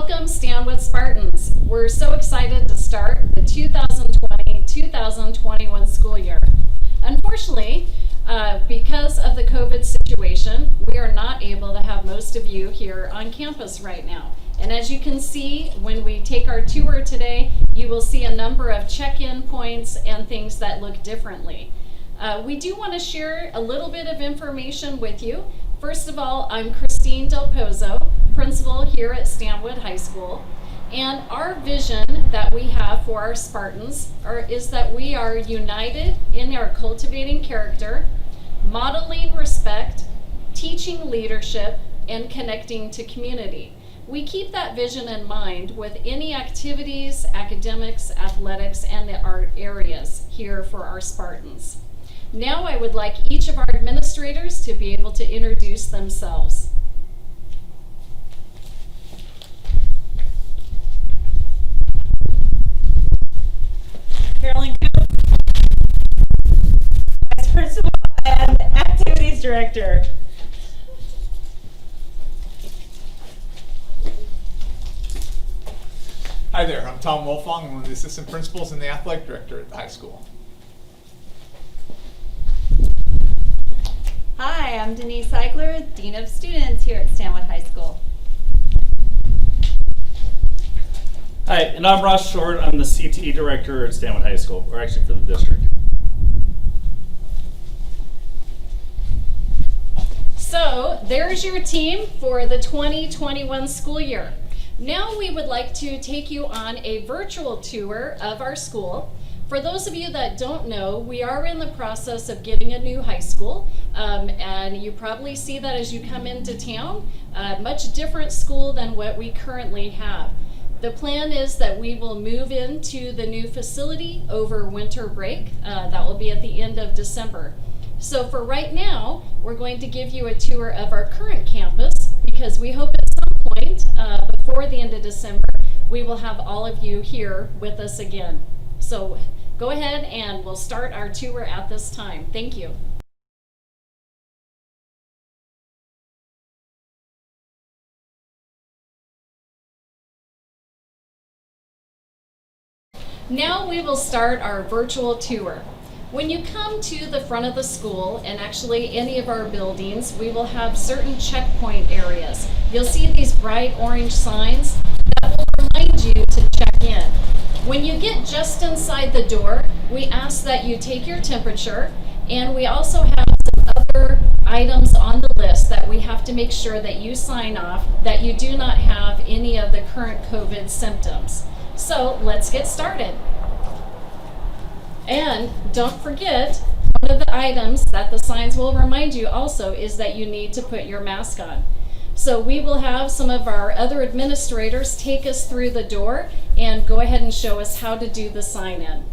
Welcome, Stanwood Spartans. We're so excited to start the 2020-2021 school year. Unfortunately, because of the COVID situation, we are not able to have most of you here on campus right now. And as you can see, when we take our tour today, you will see a number of check-in points and things that look differently. We do want to share a little bit of information with you. First of all, I'm Christine Del Pozo, principal here at Stanwood High School. And our vision that we have for our Spartans is that we are united in our cultivating character, modeling respect, teaching leadership, and connecting to community. We keep that vision in mind with any activities, academics, athletics, and the art areas here for our Spartans. Now I would like each of our administrators to be able to introduce themselves. Carolyn Coop, Vice Principal and Activities Director. Hi there, I'm Tom Wolfong. I'm one of the assistant principals and the athletic director at the high school. Hi, I'm Denise Eigler, Dean of Students here at Stanwood High School. Hi, and I'm Ross Short. I'm the CTE director at Stanwood High School, or actually for the district. So there's your team for the 2021 school year. Now we would like to take you on a virtual tour of our school. For those of you that don't know, we are in the process of getting a new high school, and you probably see that as you come into town. Much different school than what we currently have. The plan is that we will move into the new facility over winter break. That will be at the end of December. So for right now, we're going to give you a tour of our current campus because we hope at some point before the end of December, we will have all of you here with us again. So go ahead and we'll start our tour at this time. Thank you. Now we will start our virtual tour. When you come to the front of the school, and actually any of our buildings, we will have certain checkpoint areas. You'll see these bright orange signs that will remind you to check in. When you get just inside the door, we ask that you take your temperature, and we also have some other items on the list that we have to make sure that you sign off that you do not have any of the current COVID symptoms. So let's get started. And don't forget, one of the items that the signs will remind you also is that you need to put your mask on. So we will have some of our other administrators take us through the door and go ahead and show us how to do the sign in.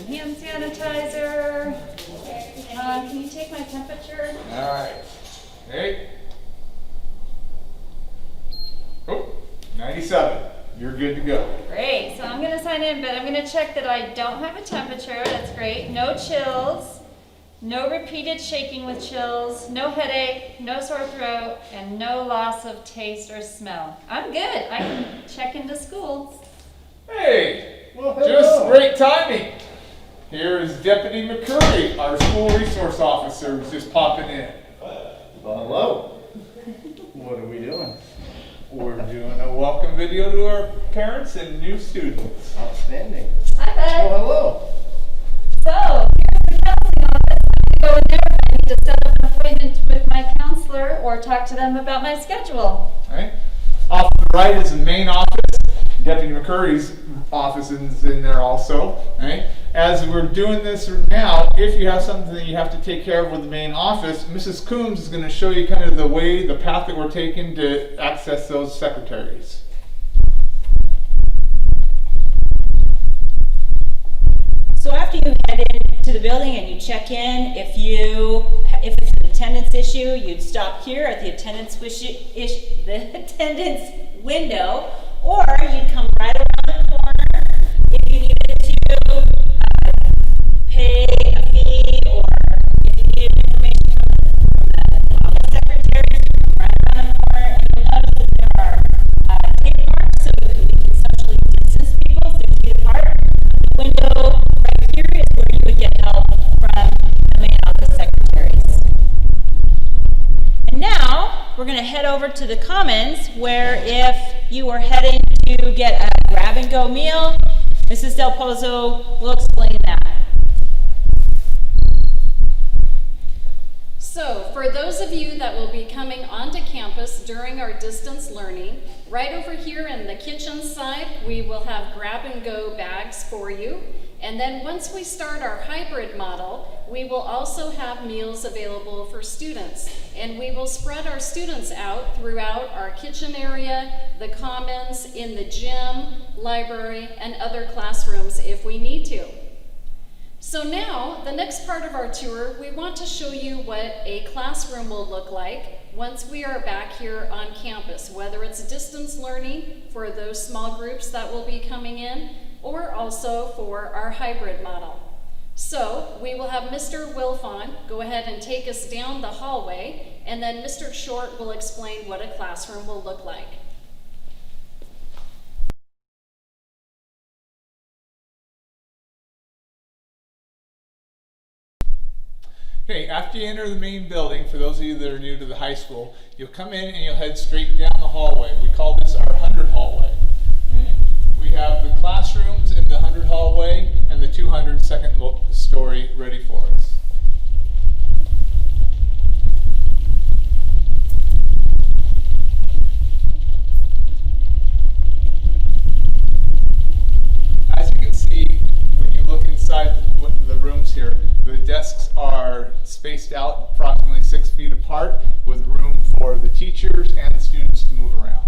Hand sanitizer. Can you take my temperature? All right. Hey. Oh, 97. You're good to go. Great. So I'm going to sign in, but I'm going to check that I don't have a temperature. That's great. No chills. No repeated shaking with chills. No headache. No sore throat. And no loss of taste or smell. I'm good. I can check into school. Hey, just great timing. Here is Deputy McCurry, our school resource officer, who's just popping in. Well, hello. What are we doing? We're doing a welcome video to our parents and new students. Outstanding. Hi, Bud. Oh, hello. So, here's the counseling office. I go in there. I need to set up an appointment with my counselor or talk to them about my schedule. All right. Off to the right is the main office. Deputy McCurry's office is in there also. Right? As we're doing this now, if you have something that you have to take care of with the main office, Mrs. Coombs is going to show you kind of the path that we're taking to access those secretaries. So after you head into the building and you check in, if it's attendance issue, you'd stop here at the attendance window, or you'd come right around the corner if you needed to pay a fee, or if you needed information from the office secretary, you come right around the corner, and you'll notice that there are tape marks so that we can socially distance people 6 feet apart. The window right here is where you would get help from the main office secretaries. And now we're going to head over to the Commons, where if you were heading to get a grab-and-go meal, Mrs. Del Pozo will explain that. So, for those of you that will be coming onto campus during our distance learning, right over here in the kitchen side, we will have grab-and-go bags for you. And then once we start our hybrid model, we will also have meals available for students. And we will spread our students out throughout our kitchen area, the commons, in the gym, library, and other classrooms if we need to. So now, the next part of our tour, we want to show you what a classroom will look like once we are back here on campus, whether it's distance learning for those small groups that will be coming in, or also for our hybrid model. So we will have Mr. Wilfon go ahead and take us down the hallway, and then Mr. Short will explain what a classroom will look like. Okay, after you enter the main building, for those of you that are new to the high school, you'll come in and you'll head straight down the hallway. We call this our 100 hallway. Okay. We have the classrooms in the 100 hallway and the 200 second story ready for us. As you can see, when you look inside the rooms here, the desks are spaced out approximately 6 feet apart with room for the teachers and the students to move around.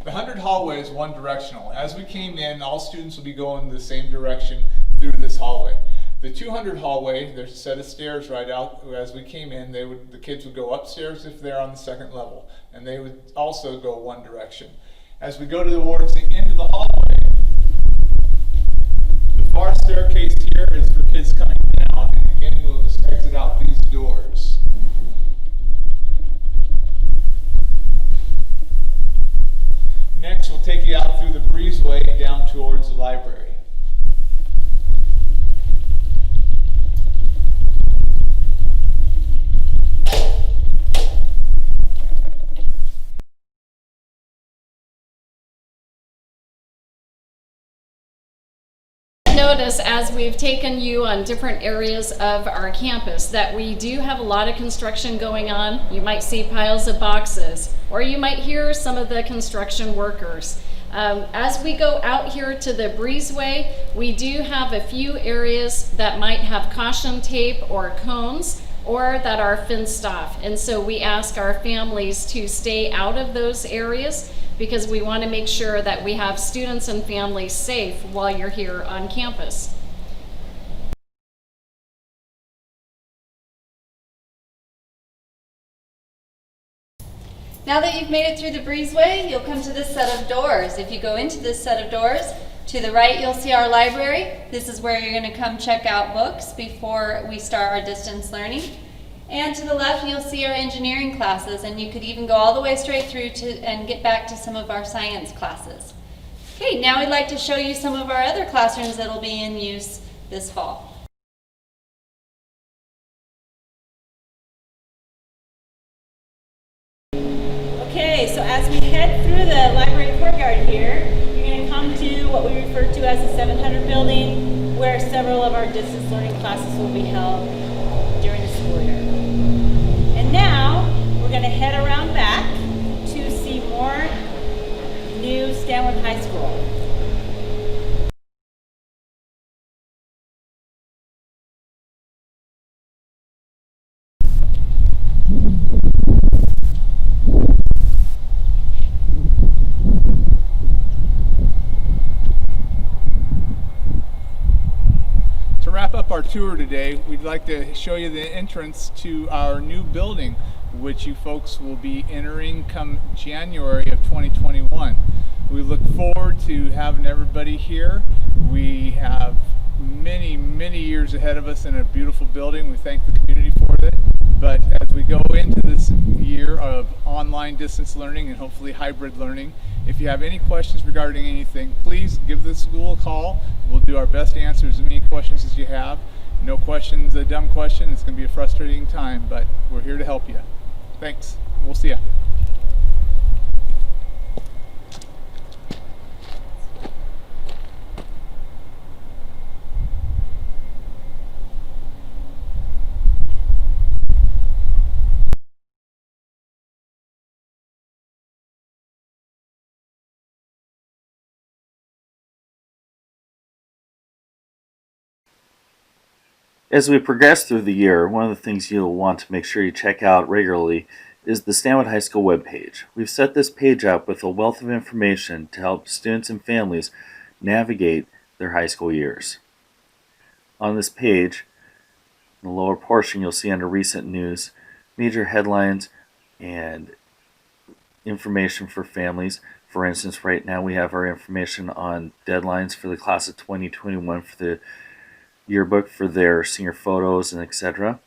The 100 hallway is one directional. As we came in, all students will be going the same direction through this hallway. The 200 hallway, there's a set of stairs right out. As we came in, the kids would go upstairs if they're on the second level, and they would also go one direction. As we go towards the end of the hallway, the far staircase here is for kids coming down, and again, we'll just exit out these doors. Next, we'll take you out through the breezeway down towards the library. Notice as we've taken you on different areas of our campus that we do have a lot of construction going on. You might see piles of boxes, or you might hear some of the construction workers. As we go out here to the breezeway, we do have a few areas that might have caution tape or cones, or that are fenced off. And so we ask our families to stay out of those areas, because we want to make sure that we have students and families safe while you're here on campus. Now that you've made it through the breezeway, you'll come to this set of doors. If you go into this set of doors, to the right you'll see our library. This is where you're going to come check out books before we start our distance learning. And to the left you'll see our engineering classes, and you could even go all the way straight through and get back to some of our science classes. Okay, now we'd like to show you some of our other classrooms that will be in use this fall. Okay, so as we head through the library courtyard here, you're going to come to what we refer to as the 700 building, where several of our distance learning classes will be held during the school year. And now we're going to head around back to see more new Skyward High School. tour today. We'd like to show you the entrance to our new building, which you folks will be entering come January of 2021. We look forward to having everybody here. We have many, many years ahead of us in a beautiful building. We thank the community for it. But as we go into this year of online distance learning and hopefully hybrid learning, if you have any questions regarding anything, please give the school a call. We'll do our best to answer as many questions as you have. No question's a dumb question. It's going to be a frustrating time, but we're here to help you. Thanks. We'll see you. As we progress through the year, one of the things you'll want to make sure you check out regularly is the Stanwood High School webpage. We've set this page up with a wealth of information to help students and families navigate their high school years. On this page, in the lower portion, you'll see under recent news, major headlines and information for families. For instance, right now we have our information on deadlines for the class of 2021 for the yearbook for their senior photos and etc.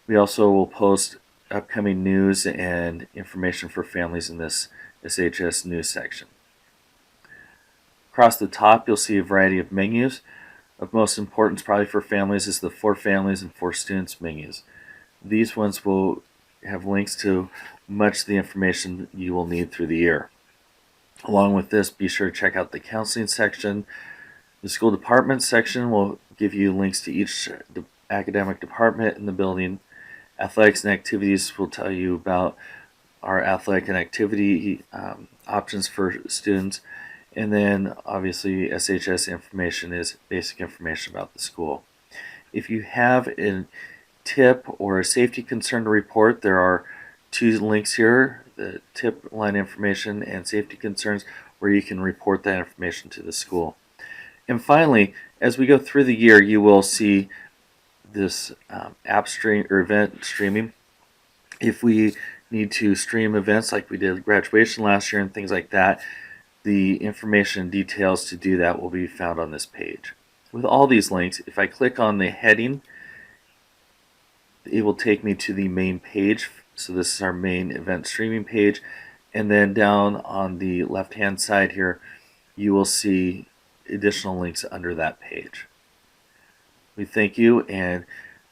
We also will post upcoming news and information for families in this SHS news section. Across the top you'll see a variety of menus. Of most importance probably for families is the for families and for students menus. These ones will have links to much of the information you will need through the year. Along with this, be sure to check out the counseling section. The school department section will give you links to each academic department in the building. Athletics and activities will tell you about our athletic and activity options for students. And then obviously SHS information is basic information about the school. If you have a tip or a safety concern to report, there are two links here, the tip line information and safety concerns, where you can report that information to the school. And finally, as we go through the year, you will see this app stream or event streaming. If we need to stream events like we did graduation last year and things like that, the information and details to do that will be found on this page. With all these links, if I click on the heading, it will take me to the main page. So this is our main event streaming page. And then down on the left hand side here, you will see additional links under that page. We thank you and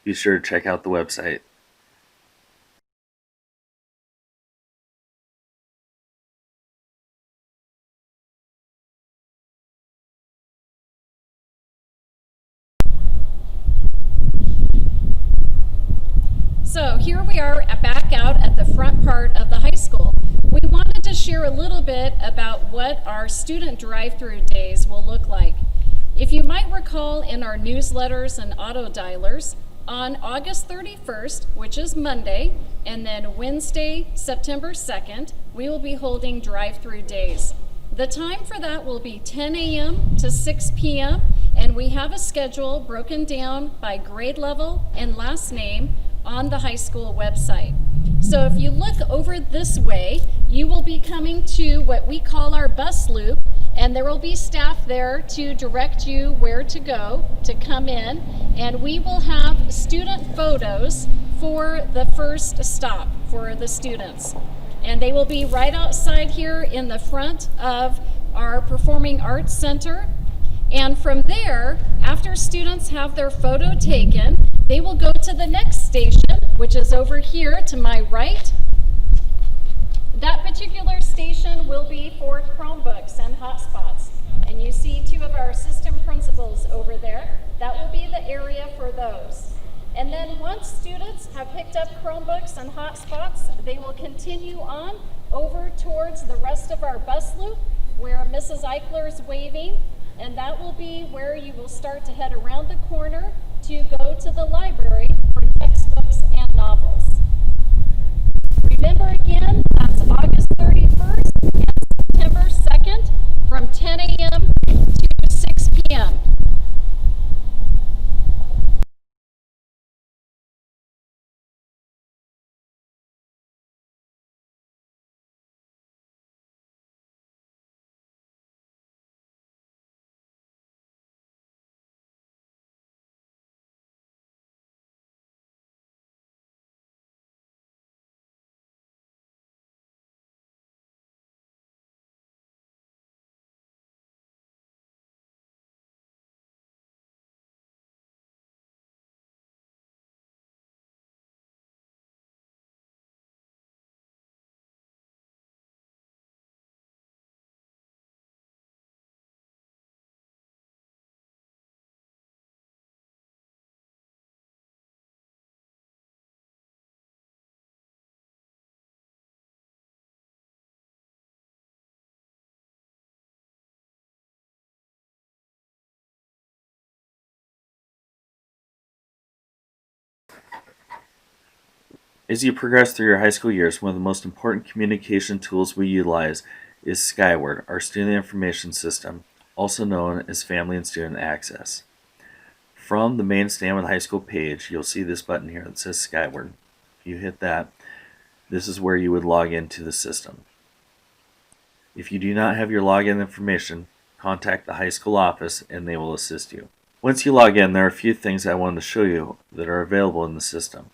be sure to check out the website. So here we are back out at the front part of the high school. We wanted to share a little bit about what our student drive-thru days will look like. If you might recall in our newsletters and auto dialers, on August 31st, which is Monday, and then Wednesday, September 2nd, we will be holding drive-thru days. The time for that will be 10 a.m. to 6 p.m., and we have a schedule broken down by grade level and last name on the high school website. So if you look over this way, you will be coming to what we call our bus loop, and there will be staff there to direct you where to go to come in, and we will have student photos for the first stop for the students. And they will be right outside here in the front of our Performing Arts Center. And from there, after students have their photo taken, they will go to the next station, which is over here to my right. That particular station will be for Chromebooks and hotspots. And you see two of our system principals over there. That will be the area for those. And then once students have picked up Chromebooks and hotspots, they will continue on over towards the rest of our bus loop where Mrs. Eichler is waving. And that will be where you will start to head around the corner to go to the library for textbooks and novels. Remember again, that's August 31st and September 2nd from 10 a.m. to 6 p.m. As you progress through your high school years, one of the most important communication tools we utilize is Skyward, our student information system, also known as Family and Student Access. From the main Stanwood High School page, you'll see this button here that says Skyward. If you hit that, this is where you would log into the system. If you do not have your login information, contact the high school office and they will assist you. Once you log in, there are a few things I wanted to show you that are available in the system.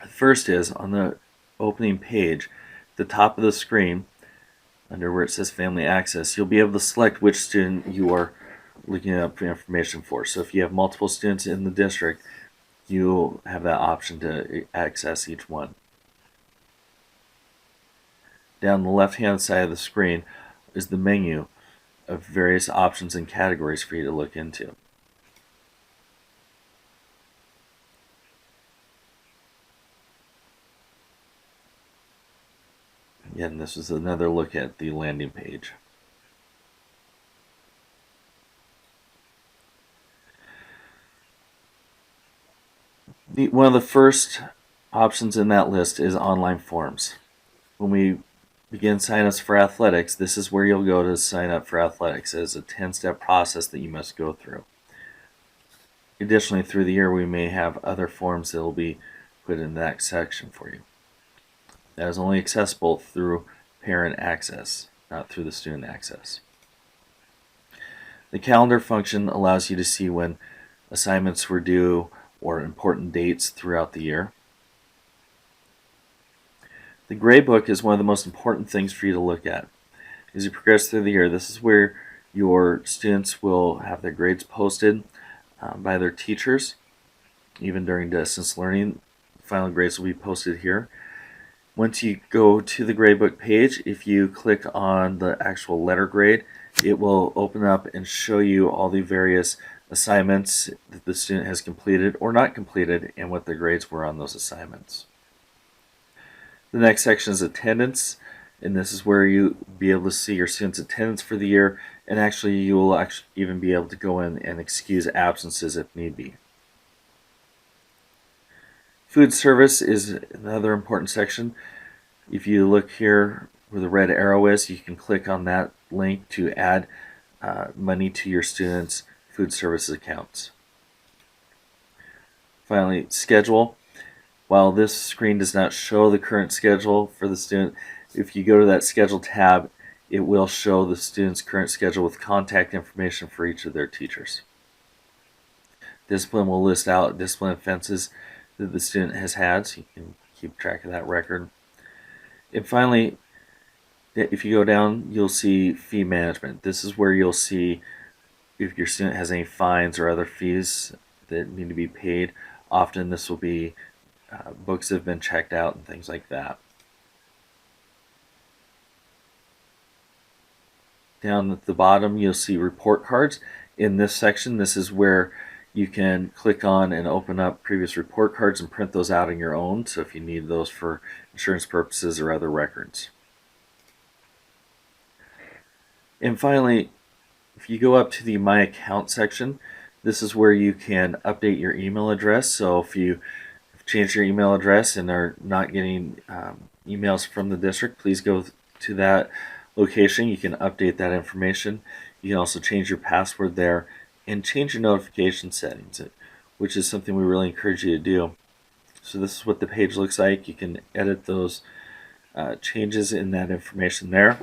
The first is on the opening page, at the top of the screen, under where it says Family Access, you'll be able to select which student you are looking up information for. So if you have multiple students in the district, you'll have that option to access each one. Down the left-hand side of the screen is the menu of various options and categories for you to look into. Again, this is another look at the landing page. One of the first options in that list is online forms. When we begin sign-ups for athletics, this is where you'll go to sign up for athletics. It's a 10-step process that you must go through. Additionally, through the year, we may have other forms that will be put in that section for you. That is only accessible through parent access, not through the student access. The calendar function allows you to see when assignments were due or important dates throughout the year. The gradebook is one of the most important things for you to look at. As you progress through the year, this is where your students will have their grades posted by their teachers. Even during distance learning, final grades will be posted here. Once you go to the gradebook page, if you click on the actual letter grade, it will open up and show you all the various assignments that the student has completed or not completed and what their grades were on those assignments. The next section is attendance, and this is where you'll be able to see your students' attendance for the year, and actually you will even be able to go in and excuse absences if need be. Food service is another important section. If you look here where the red arrow is, you can click on that link to add money to your students' food services accounts. Finally, schedule. While this screen does not show the current schedule for the student, if you go to that schedule tab, it will show the student's current schedule with contact information for each of their teachers. Discipline will list out discipline offenses that the student has had, so you can keep track of that record. And finally, if you go down, you'll see fee management. This is where you'll see if your student has any fines or other fees that need to be paid. Often this will be books that have been checked out and things like that. Down at the bottom, you'll see report cards. In this section, this is where you can click on and open up previous report cards and print those out on your own, so if you need those for insurance purposes or other records. And finally, if you go up to the My Account section, this is where you can update your email address. So if you have changed your email address and are not getting emails from the district, please go to that location. You can update that information. You can also change your password there and change your notification settings, which is something we really encourage you to do. So this is what the page looks like. You can edit those changes in that information there.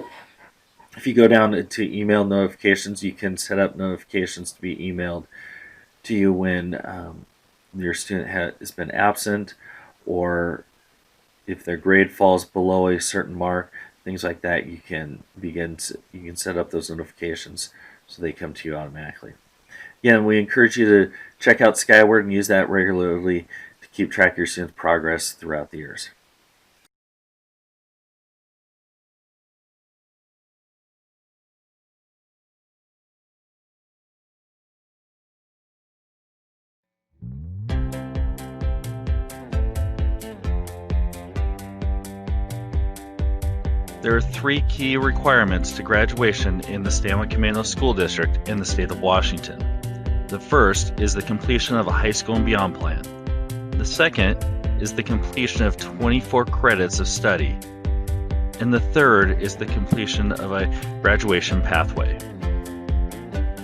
If you go down to email notifications, you can set up notifications to be emailed to you when your student has been absent, or if their grade falls below a certain mark, things like that. You can set up those notifications so they come to you automatically. Again, we encourage you to check out Skyward and use that regularly to keep track of your students' progress throughout the years. There are 3 key requirements to graduation in the Stanwood-Camano School District in the state of Washington. The first is the completion of a high school and beyond plan. The second is the completion of 24 credits of study. And the third is the completion of a graduation pathway.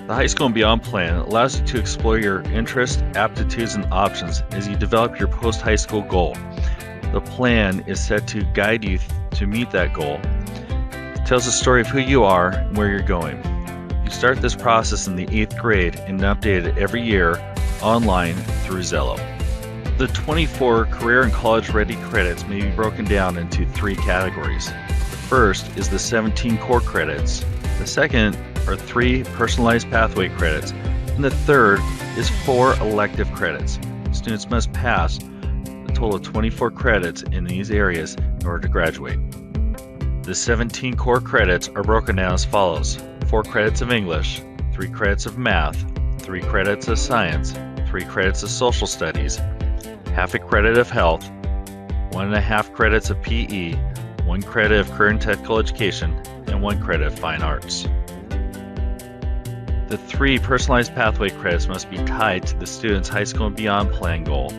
The High School and Beyond plan allows you to explore your interests, aptitudes, and options as you develop your post-high school goal. The plan is set to guide you to meet that goal. It tells the story of who you are and where you're going. You start this process in the 8th grade and update it every year online through Zello. The 24 career and college-ready credits may be broken down into 3 categories. The first is the 17 core credits. The second are 3 personalized pathway credits, and the third is 4 elective credits. Students must pass a total of 24 credits in these areas in order to graduate. The 17 core credits are broken down as follows: 4 credits of English, 3 credits of math, 3 credits of science, 3 credits of social studies, half a credit of health, 1.5 credits of PE, 1 credit of career and technical education, and 1 credit of fine arts. The 3 personalized pathway credits must be tied to the student's high school and beyond plan goal.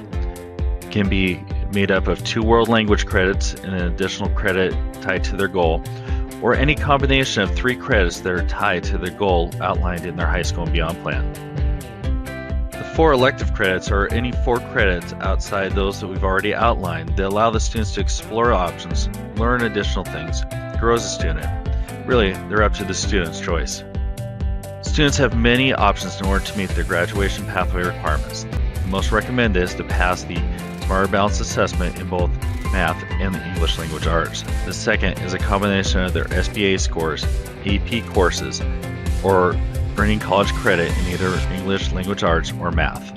It can be made up of 2 world language credits and an additional credit tied to their goal, or any combination of 3 credits that are tied to their goal outlined in their high school and beyond plan. The 4 elective credits are any 4 credits outside those that we've already outlined that allow the students to explore options, learn additional things, grow as a student. Really, they're up to the student's choice. Students have many options in order to meet their graduation pathway requirements. The most recommended is to pass the Smarter Balanced Assessment in both math and the English language arts. The second is a combination of their SBA scores, AP courses, or earning college credit in either English language arts or math.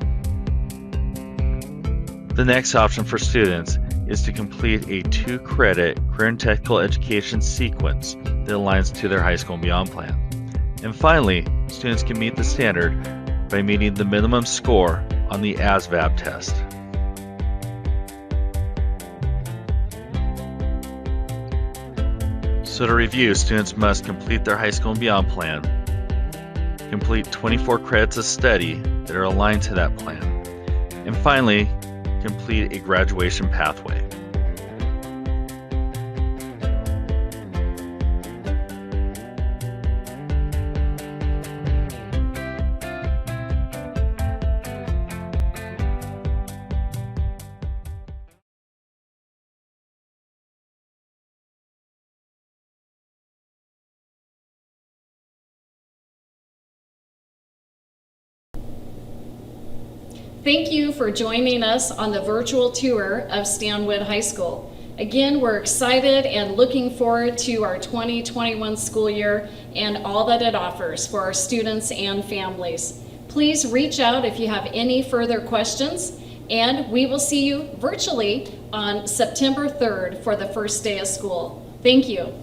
The next option for students is to complete a 2-credit career and technical education sequence that aligns to their high school and beyond plan. And finally, students can meet the standard by meeting the minimum score on the ASVAB test. So to review, students must complete their high school and beyond plan, complete 24 credits of study that are aligned to that plan, and finally, complete a graduation pathway. Thank you for joining us on the virtual tour of Stanwood High School. Again, we're excited and looking forward to our 2021 school year and all that it offers for our students and families. Please reach out if you have any further questions, and we will see you virtually on September 3rd for the first day of school. Thank you.